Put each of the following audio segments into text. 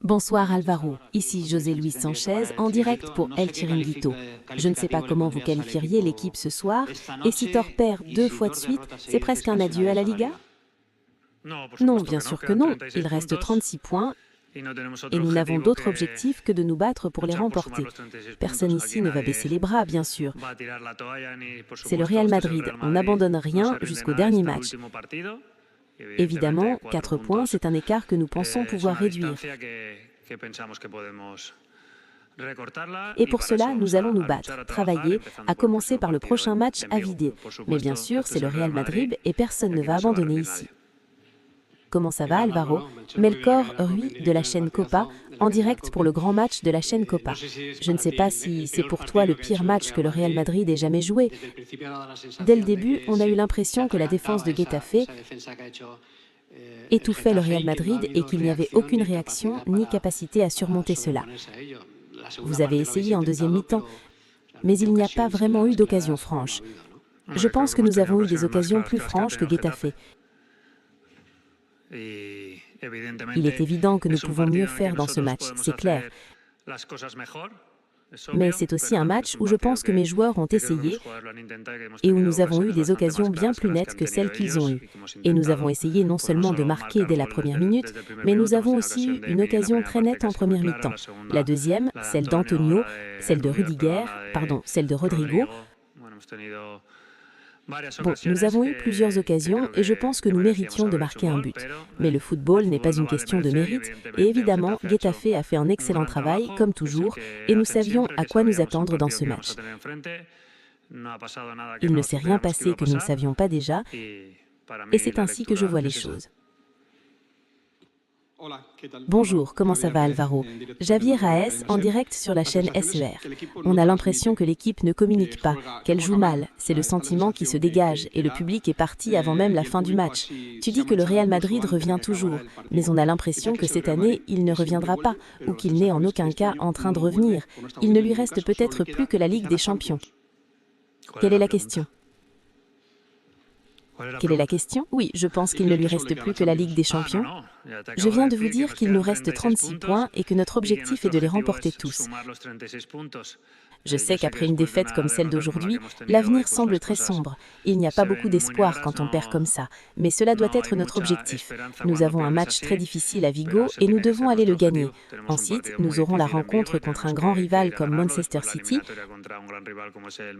Bonsoir Alvaro, ici José Luis Sanchez en direct pour El Chiringuito. Je ne sais pas comment vous qualifieriez l'équipe ce soir, et si Thor perd 2 fois de suite, c'est presque un adieu à la Liga? Non, bien sûr que non, il reste 36 points et nous n'avons d'autre objectif que de nous battre pour les remporter. Personne ici ne va baisser les bras, bien sûr. C'est le Real Madrid, on n'abandonne rien jusqu'au dernier match. Évidemment, 4 points, c'est un écart que nous pensons pouvoir réduire. Et pour cela, nous allons nous battre, travailler, à commencer par le prochain match à vider. Mais bien sûr, c'est le Real Madrid et personne ne va abandonner ici. Comment ça va, Alvaro? Melchor Rui de la chaîne Copa, en direct pour le grand match de la chaîne Copa. Je ne sais pas si c'est pour toi le pire match que le Real Madrid ait jamais joué. Dès le début, on a eu l'impression que la défense de Getafe étouffait le Real Madrid et qu'il n'y avait aucune réaction ni capacité à surmonter cela. Vous avez essayé en deuxième mi-temps, mais il n'y a pas vraiment eu d'occasion franche. Je pense que nous avons eu des occasions plus franches que Getafe. Il est évident que nous pouvons mieux faire dans ce match, c'est clair. Mais c'est aussi un match où je pense que mes joueurs ont essayé et où nous avons eu des occasions bien plus nettes que celles qu'ils ont eues. Et nous avons essayé non seulement de marquer dès la première minute, mais nous avons aussi eu une occasion très nette en première mi-temps. La deuxième, celle d'Antonio, celle de celle de Rodrigo. Bon, nous avons eu plusieurs occasions et je pense que nous méritions de marquer un but. Mais le football n'est pas une question de mérite et évidemment, Getafe a fait un excellent travail, comme toujours, et nous savions à quoi nous attendre dans ce match. Il ne s'est rien passé que nous ne savions pas déjà et c'est ainsi que je vois les choses. Bonjour, comment ça va Alvaro? Javier Raes en direct sur la chaîne SER. On a l'impression que l'équipe ne communique pas, qu'elle joue mal, c'est le sentiment qui se dégage et le public est parti avant même la fin du match. Tu dis que le Real Madrid revient toujours, mais on a l'impression que cette année, il ne reviendra pas ou qu'il n'est en aucun cas en train de revenir. Il ne lui reste peut-être plus que la Ligue des Champions. Quelle est la question? Quelle est la question? Oui, je pense qu'il ne lui reste plus que la Ligue des Champions. Je viens de vous dire qu'il nous reste 36 points et que notre objectif est de les remporter tous. Je sais qu'après une défaite comme celle d'aujourd'hui, l'avenir semble très sombre. Il n'y a pas beaucoup d'espoir quand on perd comme ça, mais cela doit être notre objectif. Nous avons un match très difficile à Vigo et nous devons aller le gagner. Ensuite, nous aurons la rencontre contre un grand rival comme Manchester City.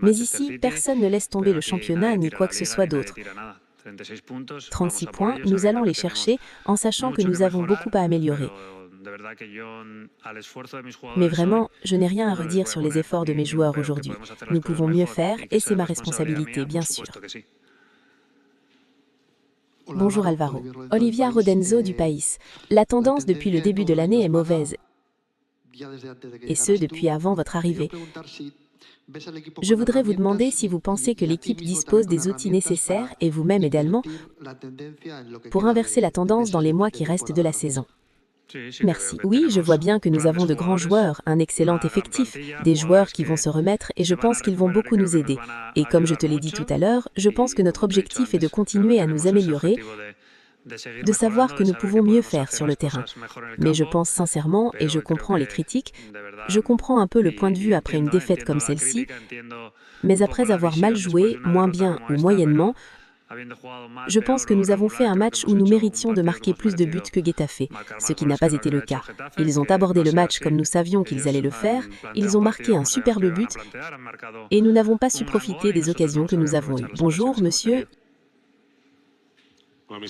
Mais ici, personne ne laisse tomber le championnat ni quoi que ce soit d'autre. 36 points, nous allons les chercher en sachant que nous avons beaucoup à améliorer. Mais vraiment, je n'ai rien à redire sur les efforts de mes joueurs aujourd'hui. Nous pouvons mieux faire et c'est ma responsabilité, bien sûr. Bonjour Alvaro. Olivia Rodenzo du País. La tendance depuis le début de l'année est mauvaise, et ce depuis avant votre arrivée. Je voudrais vous demander si vous pensez que l'équipe dispose des outils nécessaires, et vous-même également, pour inverser la tendance dans les mois qui restent de la saison. Merci. Oui, je vois bien que nous avons de grands joueurs, un excellent effectif, des joueurs qui vont se remettre et je pense qu'ils vont beaucoup nous aider. Et comme je te l'ai dit tout à l'heure, je pense que notre objectif est de continuer à nous améliorer, de savoir que nous pouvons mieux faire sur le terrain. Mais je pense sincèrement, et je comprends les critiques, je comprends un peu le point de vue après une défaite comme celle-ci, mais après avoir mal joué, moins bien ou moyennement, je pense que nous avons fait un match où nous méritions de marquer plus de buts que Getafe, ce qui n'a pas été le cas. Ils ont abordé le match comme nous savions qu'ils allaient le faire, ils ont marqué un superbe but et nous n'avons pas su profiter des occasions que nous avons eues. Bonjour, monsieur.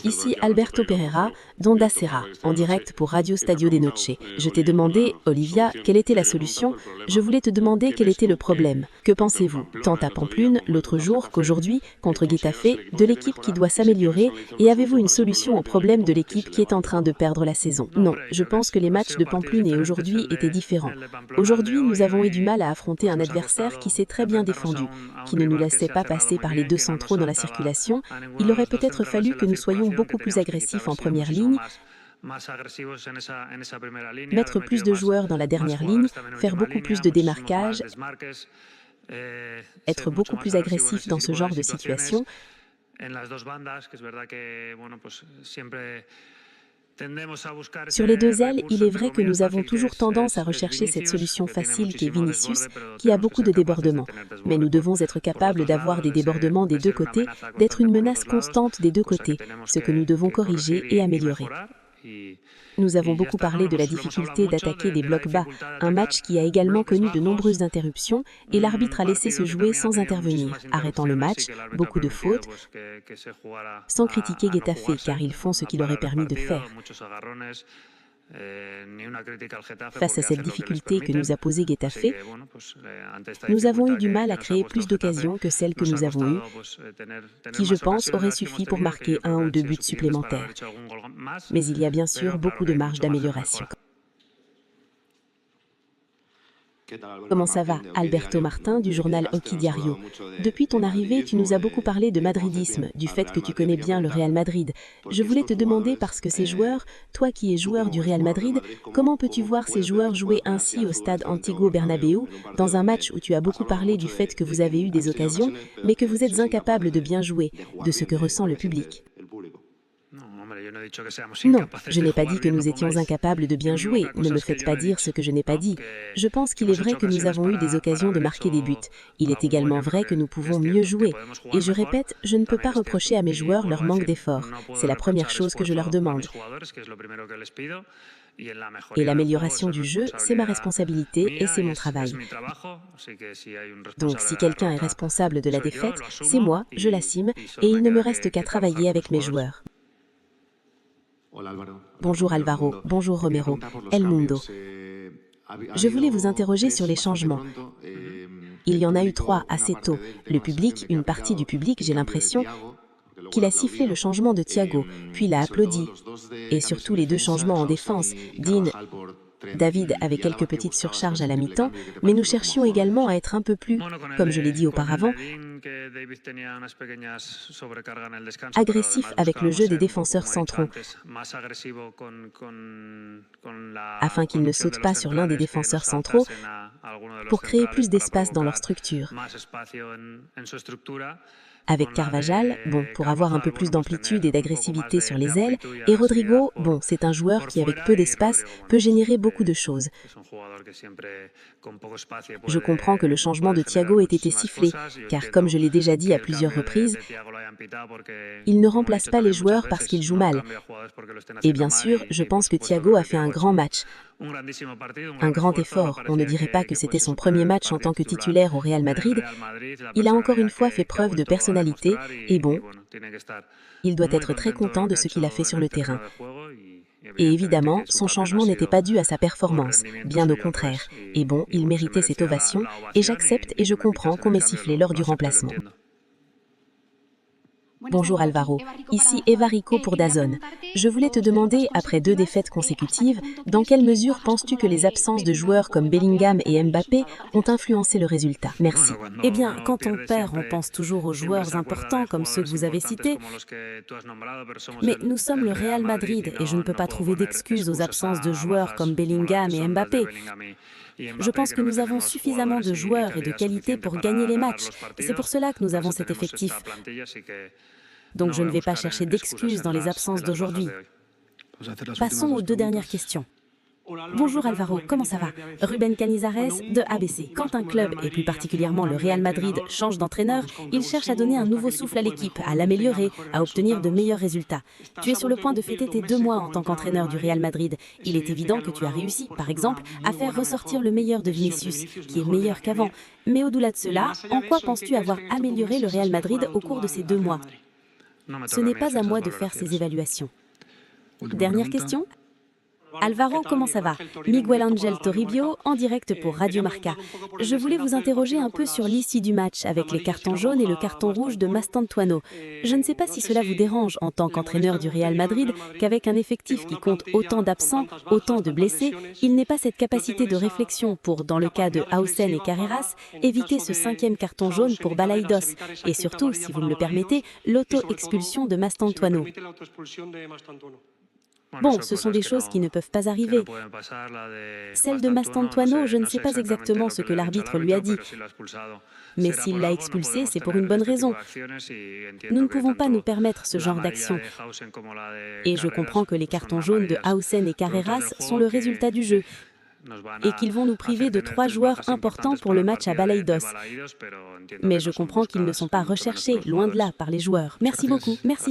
Ici Alberto Pereira, d'Onda Serra, en direct pour Radio Stadio de Noche. Je t'ai demandé, Olivia, quelle était la solution? Je voulais te demander quel était le problème. Que pensez-vous, tant à Pamplune, l'autre jour qu'aujourd'hui, contre Getafe, de l'équipe qui doit s'améliorer, et avez-vous une solution au problème de l'équipe qui est en train de perdre la saison? Non, je pense que les matchs de Pamplune et aujourd'hui étaient différents. Aujourd'hui, nous avons eu du mal à affronter un adversaire qui s'est très bien défendu, qui ne nous laissait pas passer par les deux centraux dans la circulation. Il aurait peut-être fallu que nous soyons beaucoup plus agressifs en première ligne, mettre plus de joueurs dans la dernière ligne, faire beaucoup plus de démarquage, être beaucoup plus agressif dans ce genre de situation. Sur les deux ailes, il est vrai que nous avons toujours tendance à rechercher cette solution facile qu'est Vinicius, qui a beaucoup de débordements. Mais nous devons être capables d'avoir des débordements des deux côtés, d'être une menace constante des deux côtés, ce que nous devons corriger et améliorer. Nous avons beaucoup parlé de la difficulté d'attaquer des blocs bas, un match qui a également connu de nombreuses interruptions et l'arbitre a laissé se jouer sans intervenir, arrêtant le match, beaucoup de fautes, sans critiquer Getafe car ils font ce qu'il aurait permis de faire. Face à cette difficulté que nous a posée Getafe, nous avons eu du mal à créer plus d'occasions que celles que nous avons eues, qui je pense auraient suffi pour marquer 1 ou 2 buts supplémentaires. Mais il y a bien sûr beaucoup de marge d'amélioration. Comment ça va, Alberto Martin du journal Hockey Diario. Depuis ton arrivée, tu nous as beaucoup parlé de madridisme, du fait que tu connais bien le Real Madrid. Je voulais te demander parce que ces joueurs, toi qui es joueur du Real Madrid, comment peux-tu voir ces joueurs jouer ainsi au stade Antigo Bernabéu, dans un match où tu as beaucoup parlé du fait que vous avez eu des occasions, mais que vous êtes incapable de bien jouer, de ce que ressent le public? Non, je n'ai pas dit que nous étions incapables de bien jouer, ne me faites pas dire ce que je n'ai pas dit. Je pense qu'il est vrai que nous avons eu des occasions de marquer des buts. Il est également vrai que nous pouvons mieux jouer. Et je répète, je ne peux pas reprocher à mes joueurs leur manque d'effort. C'est la première chose que je leur demande. Et l'amélioration du jeu, c'est ma responsabilité et c'est mon travail. Donc si quelqu'un est responsable de la défaite, c'est moi, je l'assume, et il ne me reste qu'à travailler avec mes joueurs. Bonjour Alvaro, bonjour Romero, El Mundo. Je voulais vous interroger sur les changements. Il y en a eu 3 assez tôt. Le public, une partie du public, j'ai l'impression qu'il a sifflé le changement de Thiago, puis l'a applaudi. Et surtout les 2 changements en défense, Dean, David avait quelques petites surcharges à la mi-temps, mais nous cherchions également à être un peu plus, comme je l'ai dit auparavant, agressifs avec le jeu des défenseurs centraux, afin qu'ils ne sautent pas sur l'un des défenseurs centraux pour créer plus d'espace dans leur structure. Avec Carvajal, bon, pour avoir un peu plus d'amplitude et d'agressivité sur les ailes, et Rodrigo, bon, c'est un joueur qui, avec peu d'espace, peut générer beaucoup de choses. Je comprends que le changement de Thiago ait été sifflé, car comme je l'ai déjà dit à plusieurs reprises, il ne remplace pas les joueurs parce qu'ils jouent mal. Et bien sûr, je pense que Thiago a fait un grand match. Un grand effort, on ne dirait pas que c'était son premier match en tant que titulaire au Real Madrid. Il a encore une fois fait preuve de personnalité et bon, il doit être très content de ce qu'il a fait sur le terrain. Et évidemment, son changement n'était pas dû à sa performance, bien au contraire. Et bon, il méritait cette ovation et j'accepte et je comprends qu'on m'ait sifflé lors du remplacement. Bonjour Alvaro, ici Eva Rico pour DAZN. Je voulais te demander, après 2 défaites consécutives, dans quelle mesure penses-tu que les absences de joueurs comme Bellingham et Mbappé ont influencé le résultat? Merci. Eh bien, quand on perd, on pense toujours aux joueurs importants comme ceux que vous avez cités, mais nous sommes le Real Madrid et je ne peux pas trouver d'excuses aux absences de joueurs comme Bellingham et Mbappé. Je pense que nous avons suffisamment de joueurs et de qualité pour gagner les matchs. C'est pour cela que nous avons cet effectif. Donc je ne vais pas chercher d'excuses dans les absences d'aujourd'hui. Passons aux 2 dernières questions. Bonjour Alvaro, comment ça va? Ruben Canizares de ABC. Quand un club, et plus particulièrement le Real Madrid, change d'entraîneur, il cherche à donner un nouveau souffle à l'équipe, à l'améliorer, à obtenir de meilleurs résultats. Tu es sur le point de fêter tes 2 mois en tant qu'entraîneur du Real Madrid. Il est évident que tu as réussi, par exemple, à faire ressortir le meilleur de Vinicius, qui est meilleur qu'avant. Mais au-delà de cela, en quoi penses-tu avoir amélioré le Real Madrid au cours de ces 2 mois? Ce n'est pas à moi de faire ces évaluations. Dernière question. Alvaro, comment ça va? Miguel Ángel Toribio, en direct pour Radio Marca. Je voulais vous interroger un peu sur l'issue du match avec les cartons jaunes et le carton rouge de Mastantuono. Je ne sais pas si cela vous dérange en tant qu'entraîneur du Real Madrid qu'avec un effectif qui compte autant d'absents, autant de blessés, il n'ait pas cette capacité de réflexion pour, dans le cas de Hausen et Carreras, éviter ce 5e carton jaune pour Balaidos et surtout, si vous me le permettez, l'auto-expulsion de Mastantuono. Bon, ce sont des choses qui ne peuvent pas arriver. Celle de Mastantuono, je ne sais pas exactement ce que l'arbitre lui a dit. Mais s'il l'a expulsé, c'est pour une bonne raison. Nous ne pouvons pas nous permettre ce genre d'action. Et je comprends que les cartons jaunes de Hausen et Carreras sont le résultat du jeu et qu'ils vont nous priver de 3 joueurs importants pour le match à Balaidos. Mais je comprends qu'ils ne sont pas recherchés, loin de là, par les joueurs. Merci beaucoup. Merci.